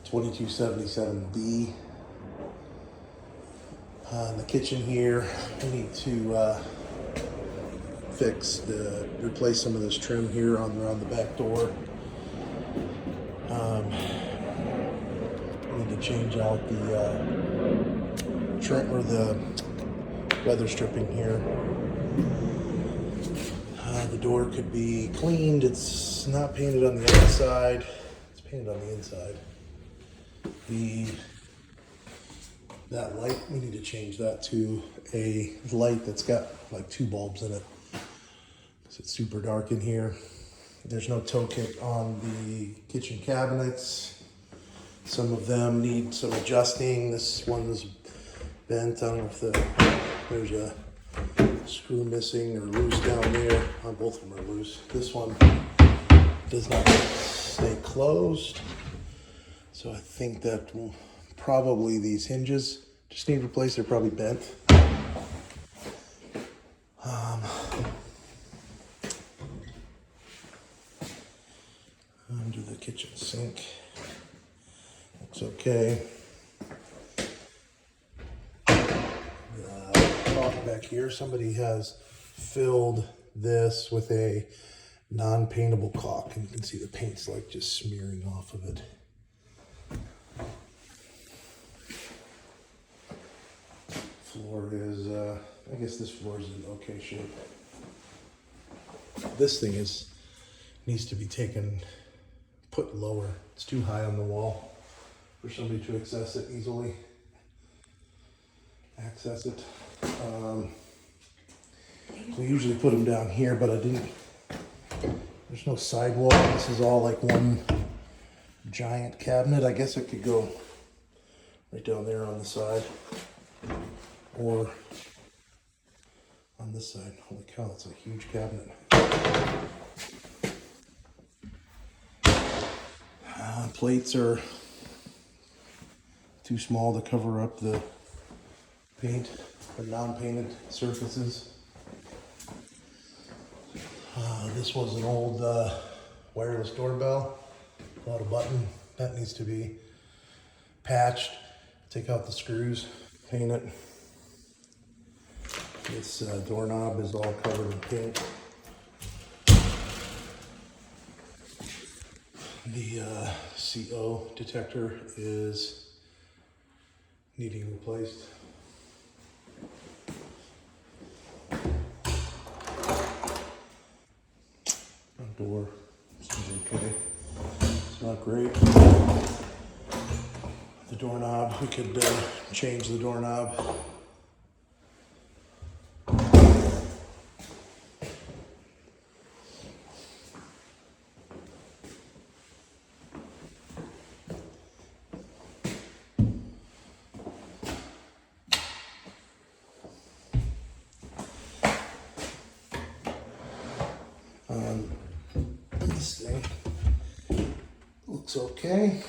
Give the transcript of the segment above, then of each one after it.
2277B. In the kitchen here, we need to replace some of this trim here around the back door. We need to change out the trim or the weather stripping here. The door could be cleaned. It's not painted on the outside. It's painted on the inside. That light, we need to change that to a light that's got like 2 bulbs in it. So it's super dark in here. There's no toe kit on the kitchen cabinets. Some of them need some adjusting. This one's bent. I don't know if there's a screw missing or loose down there. Both of them are loose. This one does not stay closed. So I think that probably these hinges just need replaced. They're probably bent. Under the kitchen sink. Looks okay. Back here, somebody has filled this with a non-paintable caulk, and you can see the paint's like just smearing off of it. Floor is, I guess this floor is in okay shape. This thing needs to be put lower. It's too high on the wall for somebody to access it easily. We usually put them down here, but I didn't. There's no sidewall. This is all like one giant cabinet. I guess it could go right down there on the side or on this side. Holy cow, that's a huge cabinet. Plates are too small to cover up the paint or non-painted surfaces. This was an old wireless doorbell without a button. That needs to be patched. Take out the screws, paint it. This doorknob is all covered in paint. The CO detector is needing replaced. Door seems okay. It's not great. The doorknob, we could change the doorknob. This thing looks okay.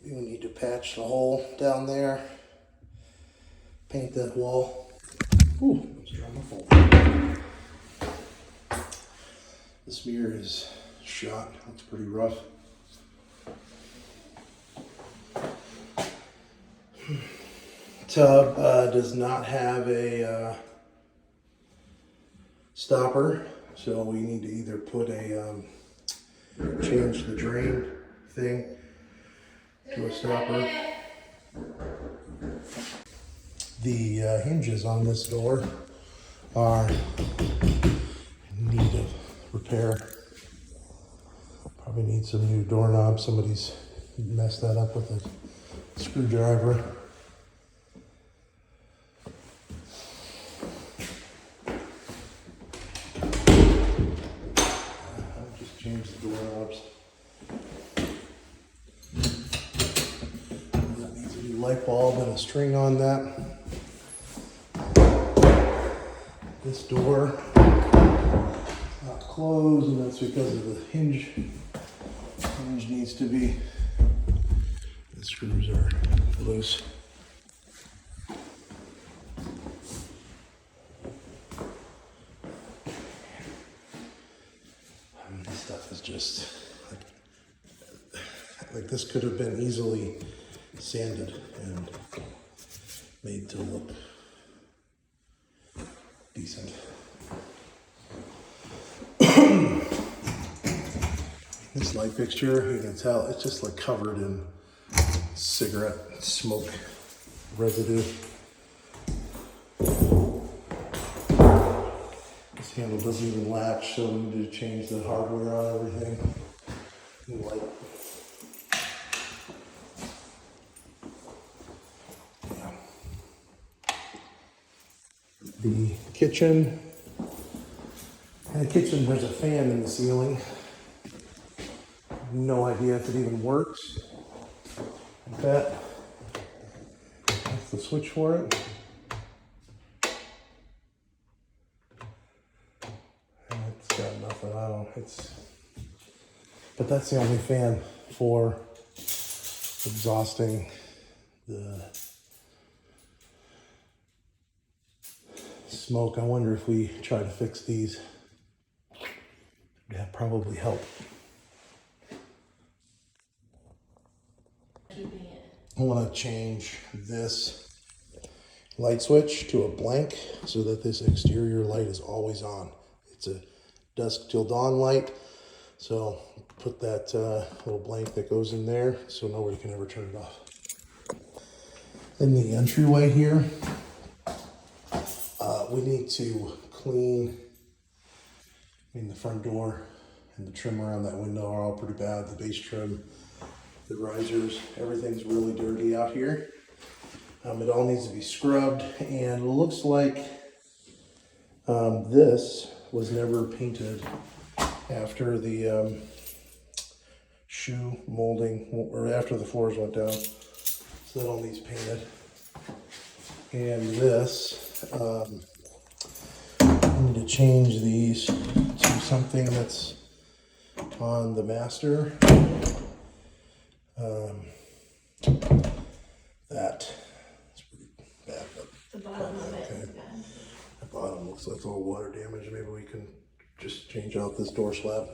Maybe we need to patch the hole down there, paint that wall. Ooh, this mirror is shot. Looks pretty rough. Tub does not have a stopper. So we need to either put change the drain thing to a stopper. The hinges on this door are in need of repair. Probably need some new doorknobs. Somebody's messed that up with a screwdriver. Change the doorknobs. That needs a new light bulb and a string on that. This door is not closed, and that's because of the hinge. The hinge needs to be. The screws are loose. This stuff is just like Like this could have been easily sanded and made to look decent. This light fixture, you can tell it's just like covered in cigarette smoke residue. This handle doesn't even latch, so we need to change the hardware on everything. New light. Yeah. The kitchen. In the kitchen, there's a fan in the ceiling. No idea if it even works. Like that. That's the switch for it. And it's got nothing. I don't. But that's the only fan for exhausting the smoke. I wonder if we try to fix these. That'd probably help. I want to change this light switch to a blank so that this exterior light is always on. It's a dusk till dawn light, so put that little blank that goes in there so nobody can ever turn it off. In the entryway here, we need to clean. The front door and the trim around that window are all pretty bad. The base trim, the risers, everything's really dirty out here. It all needs to be scrubbed, and it looks like this was never painted after the shoe molding, or after the floors went down. So that all needs painted. And this, I need to change these to something that's on the master. That's pretty bad, but the bottom of it is bad. The bottom looks like it's all water damage. Maybe we can just change out this door slab.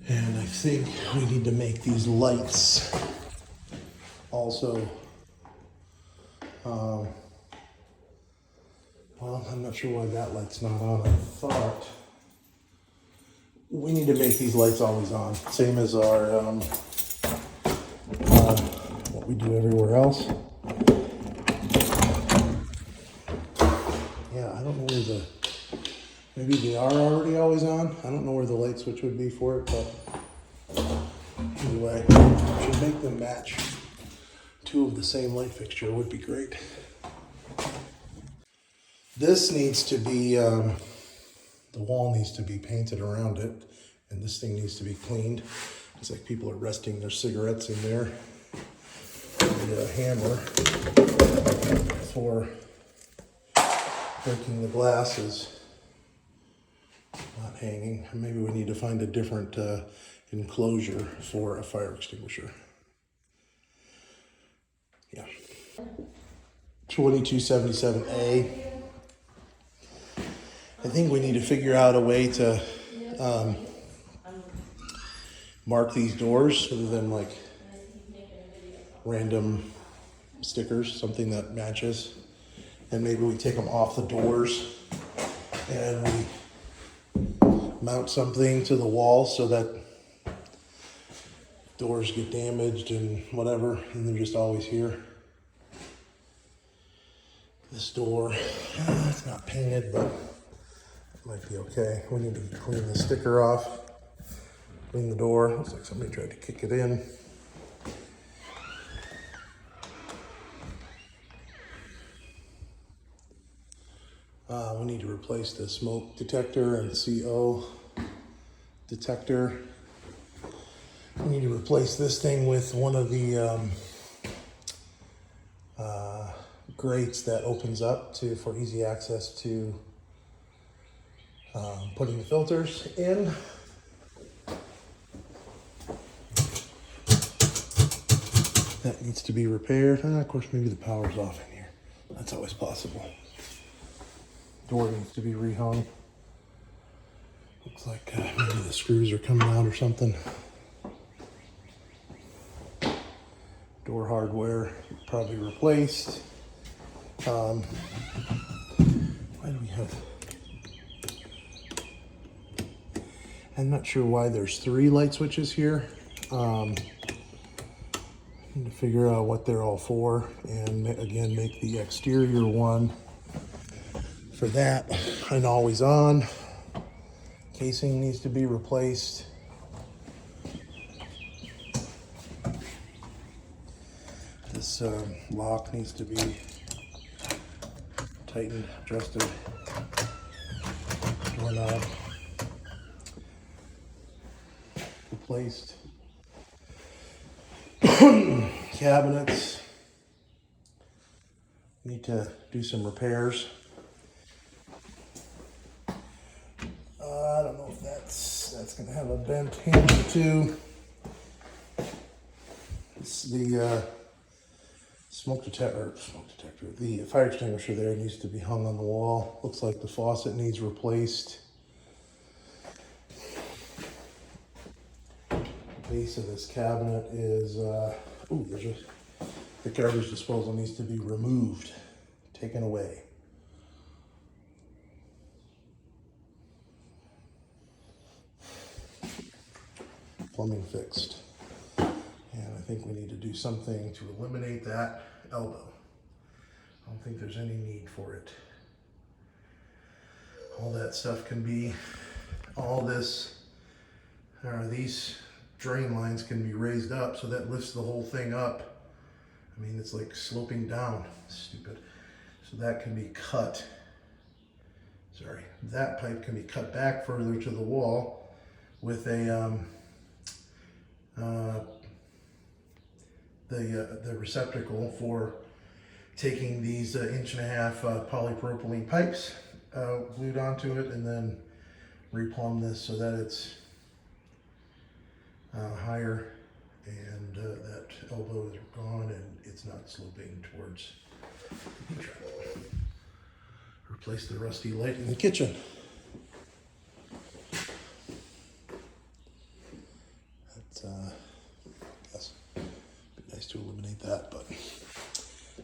And I think we need to make these lights also. Well, I'm not sure why that light's not on. I thought we need to make these lights always on. Same as our, what we do everywhere else. Yeah, I don't know where the, maybe they are already always on. I don't know where the light switch would be for it, but anyway, should make them match. Two of the same light fixture would be great. This needs to be, the wall needs to be painted around it, and this thing needs to be cleaned. It's like people are resting their cigarettes in there. The hammer for breaking the glass is not hanging. Maybe we need to find a different enclosure for a fire extinguisher. Yeah. 2277A. I think we need to figure out a way to mark these doors other than like random stickers, something that matches. And maybe we take them off the doors and we mount something to the wall so that doors get damaged and whatever, and they're just always here. This door, it's not painted, but it might be okay. We need to clean the sticker off, clean the door. Looks like somebody tried to kick it in. We need to replace the smoke detector and CO detector. We need to replace this thing with one of the grates that opens up for easy access to putting the filters in. That needs to be repaired. And of course, maybe the power's off in here. That's always possible. Door needs to be rehung. Looks like maybe the screws are coming out or something. Door hardware probably replaced. Why do we have... I'm not sure why there's 3 light switches here. Need to figure out what they're all for, and again, make the exterior one for that and always on. Casing needs to be replaced. This lock needs to be tightened, adjusted. Doorknob replaced. Cabinets need to do some repairs. I don't know if that's gonna have a bent handle too. It's the smoke detector. The fire extinguisher there needs to be hung on the wall. Looks like the faucet needs replaced. The base of this cabinet is the garbage disposal needs to be removed, taken away. Plumbing fixed. And I think we need to do something to eliminate that elbow. I don't think there's any need for it. All that stuff can be, these drain lines can be raised up, so that lifts the whole thing up. I mean, it's like sloping down, stupid. So that can be cut. Sorry, that pipe can be cut back further to the wall with the receptacle for taking these 1.5-inch polypropylene pipes, glued onto it, and then replumb this so that it's higher, and that elbow is gone and it's not sloping towards the heat trap. Replace the rusty light in the kitchen. That's, I guess, it'd be nice to eliminate that, but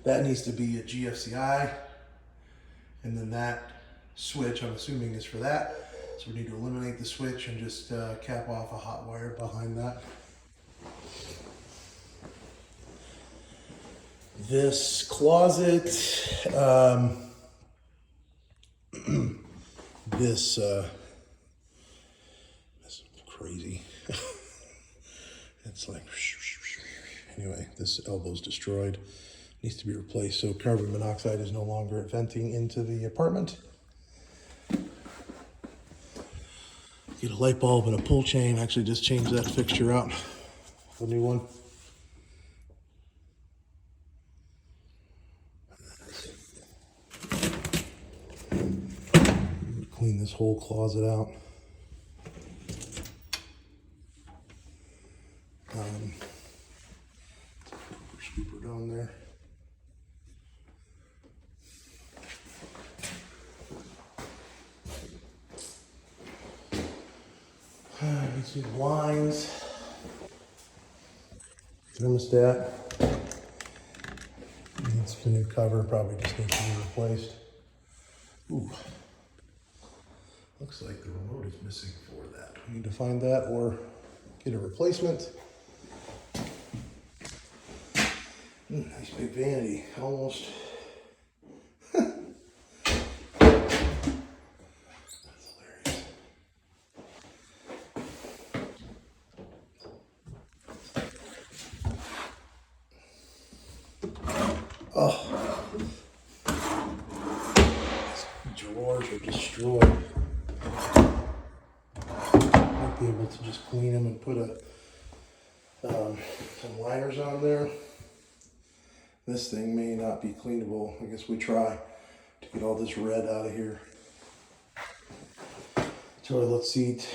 that needs to be a GFCI, and then that switch, I'm assuming, is for that. So we need to eliminate the switch and just cap off a hot wire behind that. This closet, this is crazy. It's like, anyway, this elbow's destroyed. Needs to be replaced. So carbon monoxide is no longer venting into the apartment. Get a light bulb and a pull chain. Actually just change that fixture out. The new one. Clean this whole closet out. Scooper down there. Need some blinds. Thermostat. Needs a new cover, probably just needs to be replaced. Ooh. Looks like the remote is missing for that. We need to find that or get a replacement. Nice big vanity, almost. Oh, these drawers are destroyed. Might be able to just clean them and put some liners on there. This thing may not be cleanable. I guess we try to get all this red out of here. Toilet seat.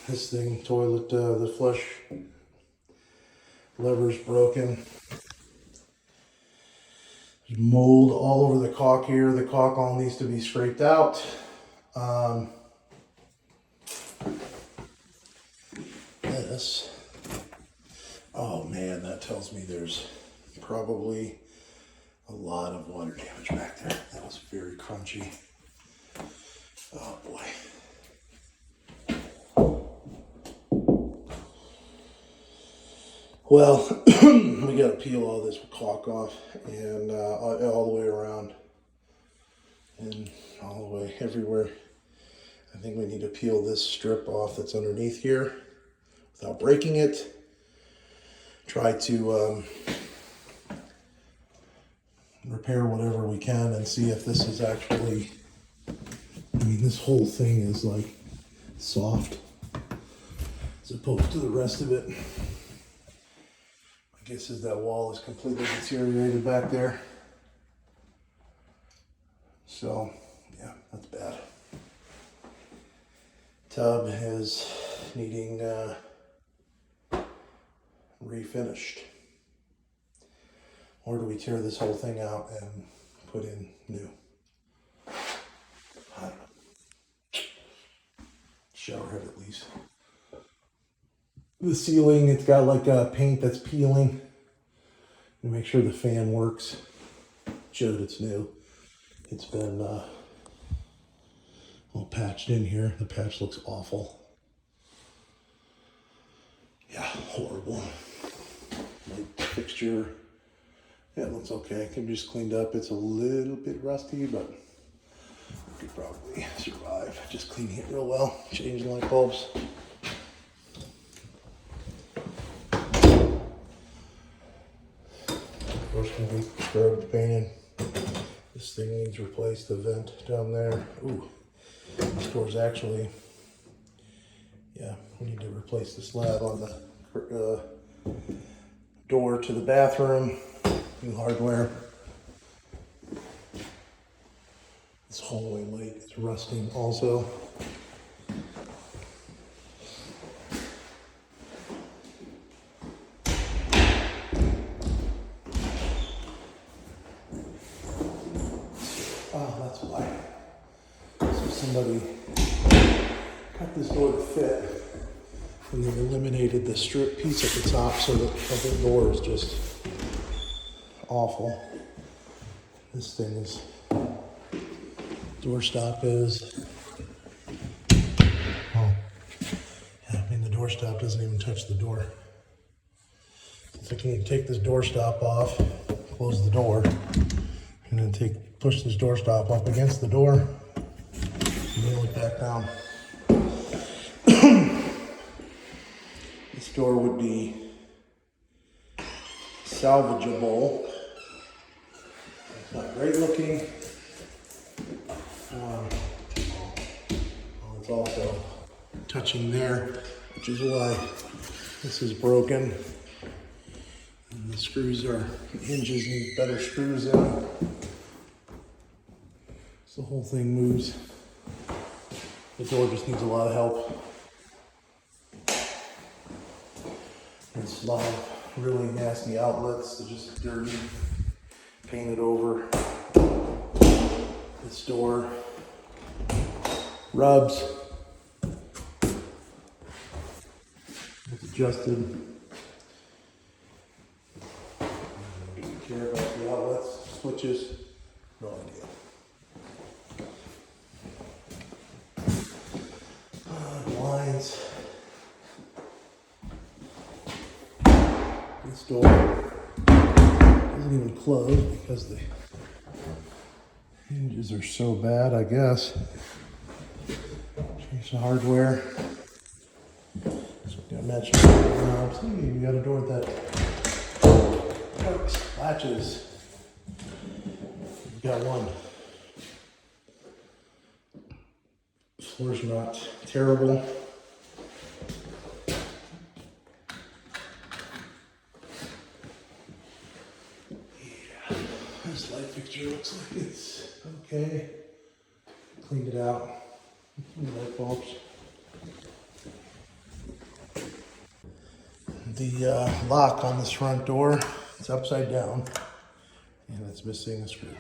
This thing, toilet, the flush lever's broken. There's mold all over the caulk here. The caulk all needs to be scraped out. This. Oh man, that tells me there's probably a lot of water damage back there. That was very crunchy. Oh boy. Well, we got to peel all this caulk off and all the way around and all the way everywhere. I think we need to peel this strip off that's underneath here without breaking it. Try to repair whatever we can and see if this is actually, I mean, this whole thing is like soft as opposed to the rest of it. My guess is that wall is completely deteriorated back there. So, yeah, that's bad. Tub is needing refinished. Or do we tear this whole thing out and put in new? I don't know. Shower head at least. The ceiling, it's got like a paint that's peeling. And make sure the fan works. Show that it's new. It's been all patched in here. The patch looks awful. Yeah, horrible. Light fixture. Yeah, it looks okay. It can be just cleaned up. It's a little bit rusty, but we could probably survive. Just cleaning it real well. Changing light bulbs. Of course, can be scrubbed, painted. This thing needs replaced. The vent down there. Ooh, this door's actually. Yeah, we need to replace the slab on the door to the bathroom. New hardware. This hallway light is rusting also. Oh, that's why. So somebody cut this door to fit, and they eliminated the strip piece at the top, so that the whole door is just awful. This thing is, doorstop is, oh, yeah, I mean the doorstop doesn't even touch the door. So can you take this doorstop off, close the door, and then push this doorstop up against the door, and nail it back down. This door would be salvageable. It's not great looking. Well, it's also touching there, which is why this is broken. And the screws hinges need better screws in. So the whole thing moves. The door just needs a lot of help. There's a lot of really nasty outlets that are just dirty, painted over. This door rubs. It's adjusted. Do you care about the outlets, switches? No idea. Blinds. This door doesn't even close because the hinges are so bad, I guess. Change the hardware. So I mentioned knobs. Hey, you got a door that works. Latches. You got one. Floor's not terrible. Yeah, this light fixture looks like it's okay. Cleaned it out. New light bulbs. The lock on this front door, it's upside down, and it's missing a screw.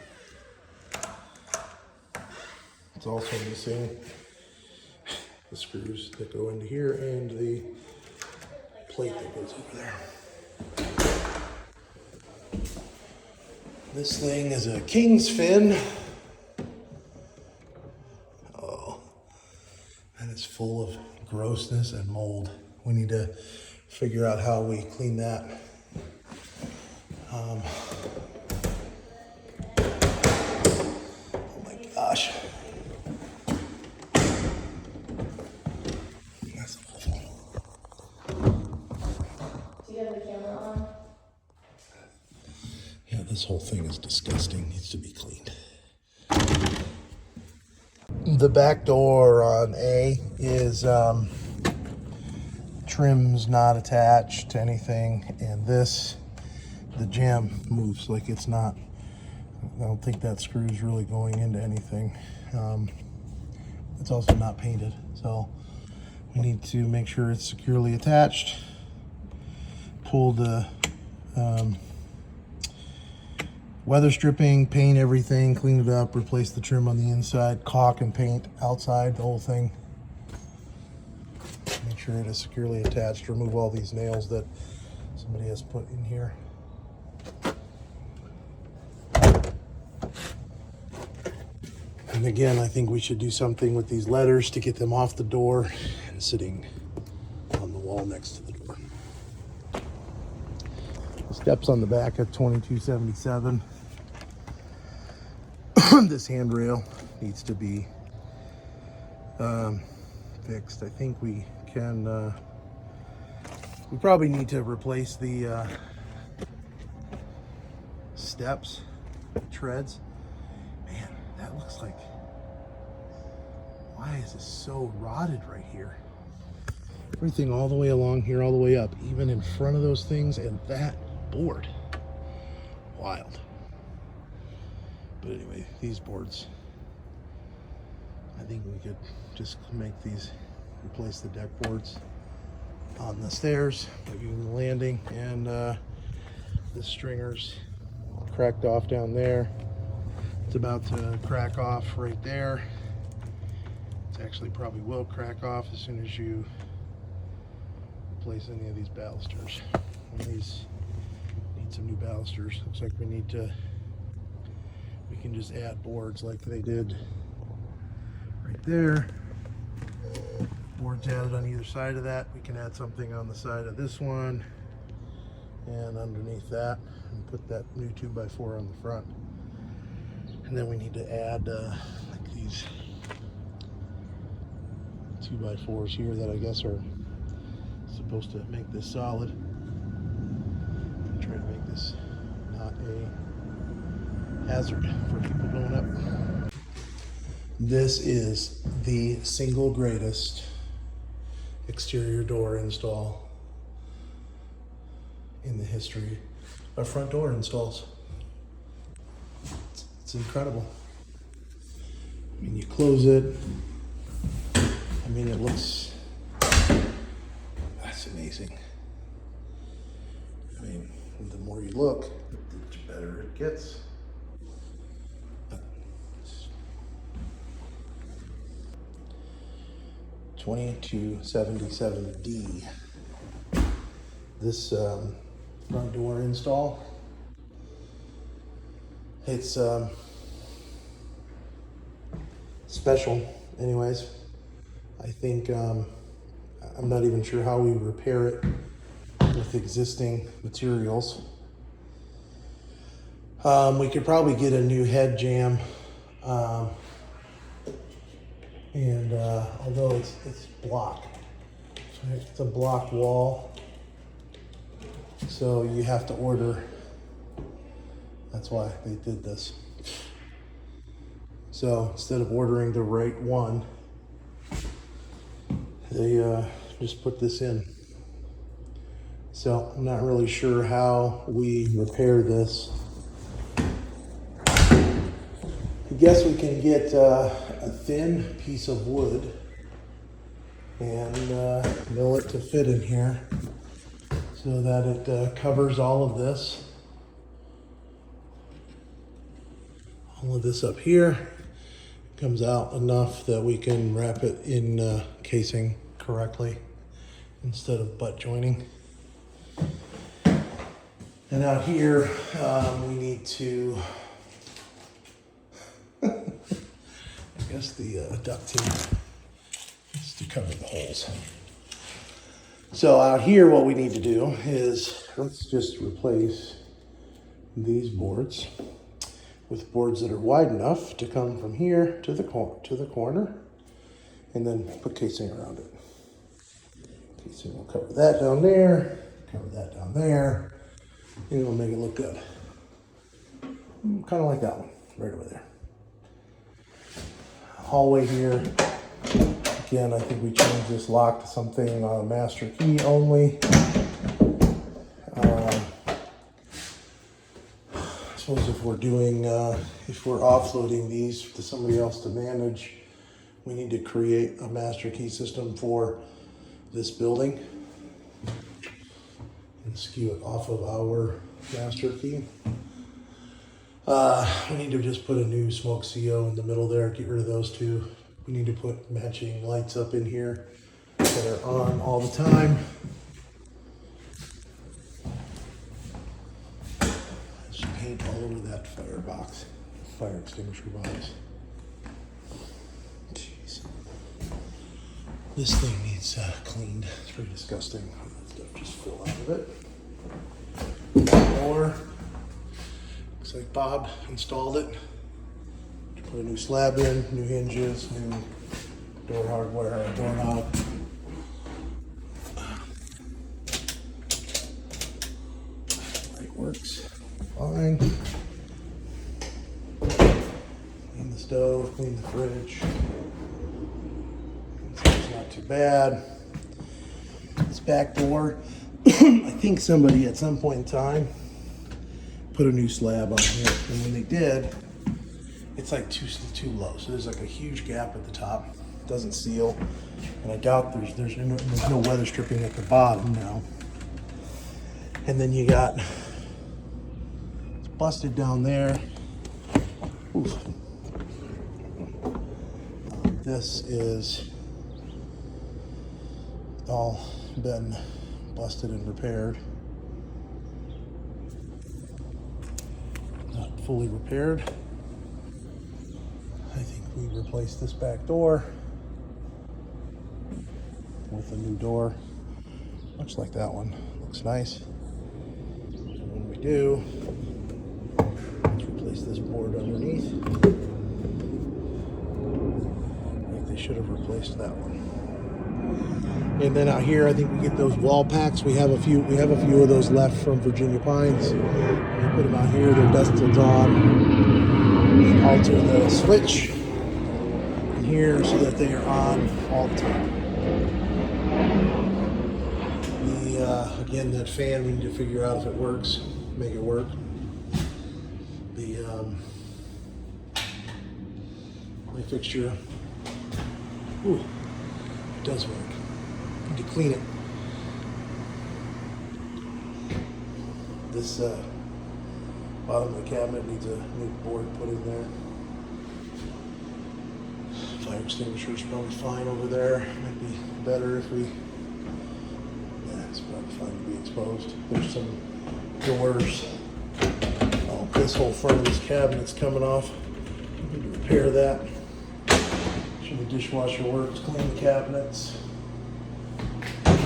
It's also missing the screws that go into here and the plate that goes over there. This thing is a king's fin. Oh, and it's full of grossness and mold. We need to figure out how we clean that. Oh my gosh. That's awful. Do you have the camera on? Yeah, this whole thing is disgusting. Needs to be cleaned. The back door on A is trim's not attached to anything, and this, the jamb moves like it's not. I don't think that screw is really going into anything. It's also not painted, so we need to make sure it's securely attached. Pull the weather stripping, paint everything, clean it up, replace the trim on the inside, caulk and paint outside the whole thing. Make sure it is securely attached. Remove all these nails that somebody has put in here. And again, I think we should do something with these letters to get them off the door and sitting on the wall next to the door. Steps on the back at 2277. This handrail needs to be fixed. I think we can, we probably need to replace the steps, treads. Man, that looks like, why is this so rotted right here? Everything all the way along here, all the way up, even in front of those things, and that board. Wild. But anyway, these boards, I think we could just make these, replace the deck boards on the stairs, maybe in the landing, and the stringers cracked off down there. It's about to crack off right there. It actually probably will crack off as soon as you replace any of these balusters. And these need some new balusters. Looks like we need to, we can just add boards like they did right there. Boards added on either side of that. We can add something on the side of this one and underneath that, and put that new 2x4 on the front. And then we need to add like these 2x4s here that I guess are supposed to make this solid. I'm trying to make this not a hazard for people going up. This is the single greatest exterior door install in the history of front door installs. It's incredible. I mean, you close it. I mean, it looks, that's amazing. I mean, the more you look, the better it gets. 2277D. This front door install, it's special anyways. I think I'm not even sure how we repair it with existing materials. We could probably get a new head jamb, and although it's block, it's a block wall, so you have to order. That's why they did this. So instead of ordering the right one, they just put this in. So I'm not really sure how we repair this. I guess we can get a thin piece of wood and mill it to fit in here so that it covers all of this. All of this up here comes out enough that we can wrap it in casing correctly instead of butt joining. And out here, we need to, I guess the ducting is to cover the holes. So out here, what we need to do is, let's just replace these boards with boards that are wide enough to come from here to the corner, and then put casing around it. Casing will cover that down there, cover that down there, and it'll make it look good. Kind of like that one, right over there. Hallway here. Again, I think we changed this lock to something master key only. I suppose if we're doing, if we're offloading these to somebody else to manage, we need to create a master key system for this building and skew it off of our master key. We need to just put a new smoke CO in the middle there, get rid of those two. We need to put matching lights up in here that are on all the time. Just paint all over that fire extinguisher box. Jeez. This thing needs cleaned. It's pretty disgusting. Stuff just fell out of it. Door. Looks like Bob installed it. Put a new slab in, new hinges, new door hardware, doorknob. Light works fine. Clean the stove, clean the fridge. It's not too bad. This back door, I think somebody at some point in time put a new slab on here, and when they did, it's like too low. So there's like a huge gap at the top. It doesn't seal, and I doubt there's no weather stripping at the bottom now. And then you got, it's busted down there. Oof. This is all been busted and repaired. Not fully repaired. I think we replaced this back door with a new door, much like that one. Looks nice. And when we do, let's replace this board underneath. I think they should have replaced that one. And then out here, I think we get those wall packs. We have a few of those left from Virginia Pines. We put them out here. They're dusted on. We alter the switch in here so that they are on all the time. Again, that fan, we need to figure out if it works, make it work. The light fixture, ooh, it does work. Need to clean it. This bottom of the cabinet needs a new board put in there. Fire extinguisher is probably fine over there. Might be better if we, yeah, it's probably fine to be exposed. There's some doors. Oh, this whole front of this cabinet's coming off. We need to repair that. Sure the dishwasher works. Clean the cabinets.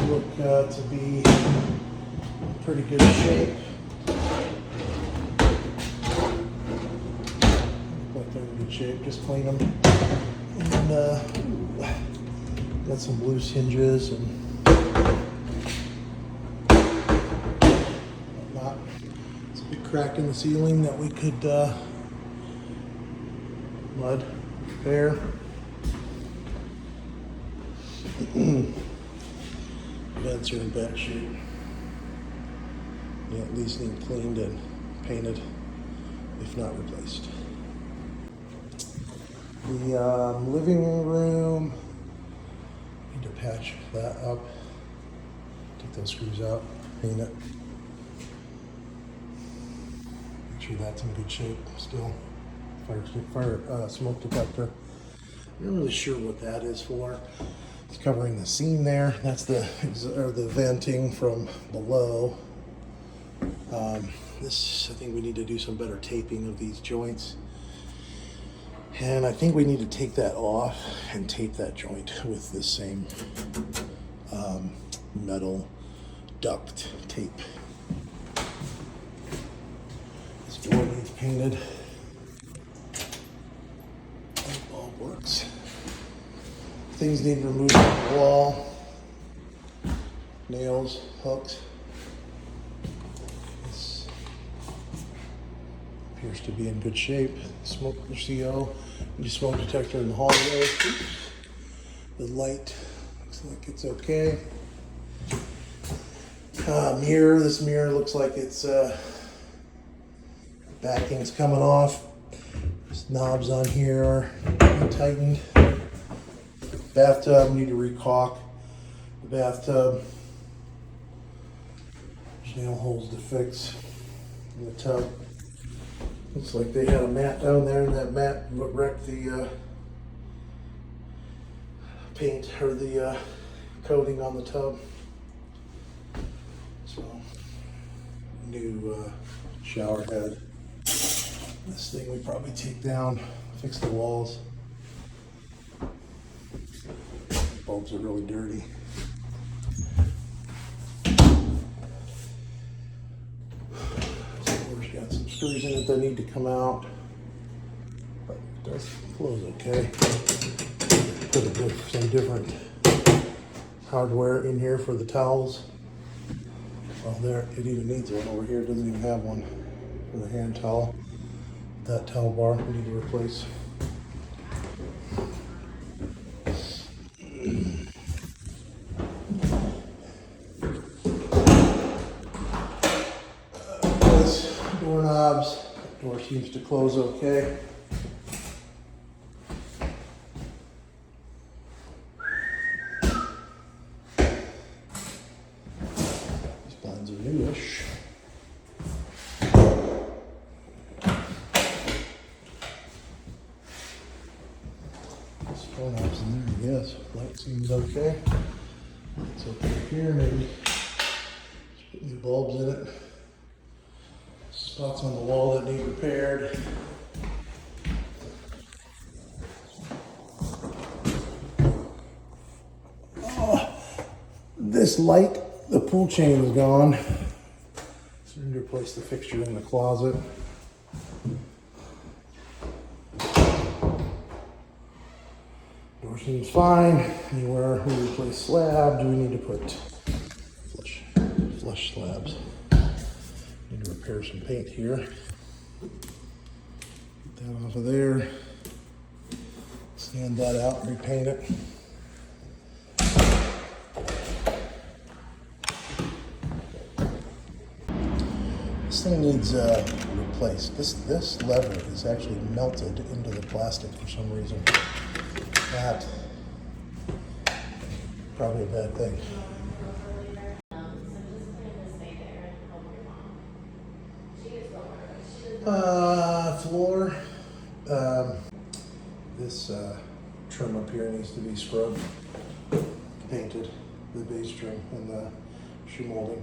Look to be in pretty good shape. Look like they're in good shape. Just clean them. And got some loose hinges and whatnot. It's a big crack in the ceiling that we could mud repair. Vents are in bad shape. Yeah, at least need cleaned and painted, if not replaced. The living room, need to patch that up. Take those screws out, paint it. Make sure that's in good shape still. Fire smoke detector. I'm not really sure what that is for. It's covering the seam there. That's the venting from below. I think we need to do some better taping of these joints. And I think we need to take that off and tape that joint with this same metal duct tape. This door needs painted. That all works. Things need removed from the wall. Nails, hooks. This appears to be in good shape. Smoke CO, new smoke detector in the hallway. Oops. The light looks like it's okay. Mirror. This mirror looks like it's backing's coming off. There's knobs on here are tightened. Bathtub, need to recaulk the bathtub. There's nail holes to fix in the tub. Looks like they had a mat down there, and that mat wrecked the paint or the coating on the tub. So, new shower head. This thing we probably take down, fix the walls. Bulbs are really dirty. Door's got some screws in it that need to come out, but it does close okay. Put some different hardware in here for the towels. Well, there, it even needs one over here. It doesn't even have one for the hand towel. That towel bar we need to replace. Doorknobs. Door seems to close okay. These blinds are newish. This doorknob's in there, I guess. Light seems okay. It's okay here, maybe. Just put new bulbs in it. Spots on the wall that need repaired. Oh, this light, the pull chain is gone. So we need to replace the fixture in the closet. Door seems fine. Anywhere we replace slab, do we need to put flush slabs? Need to repair some paint here. Get that off of there. Sand that out, repaint it. This thing needs replaced. This lever is actually melted into the plastic for some reason. That probably a bad thing. Floor. This trim up here needs to be scrubbed, painted, the base trim and the shoe molding.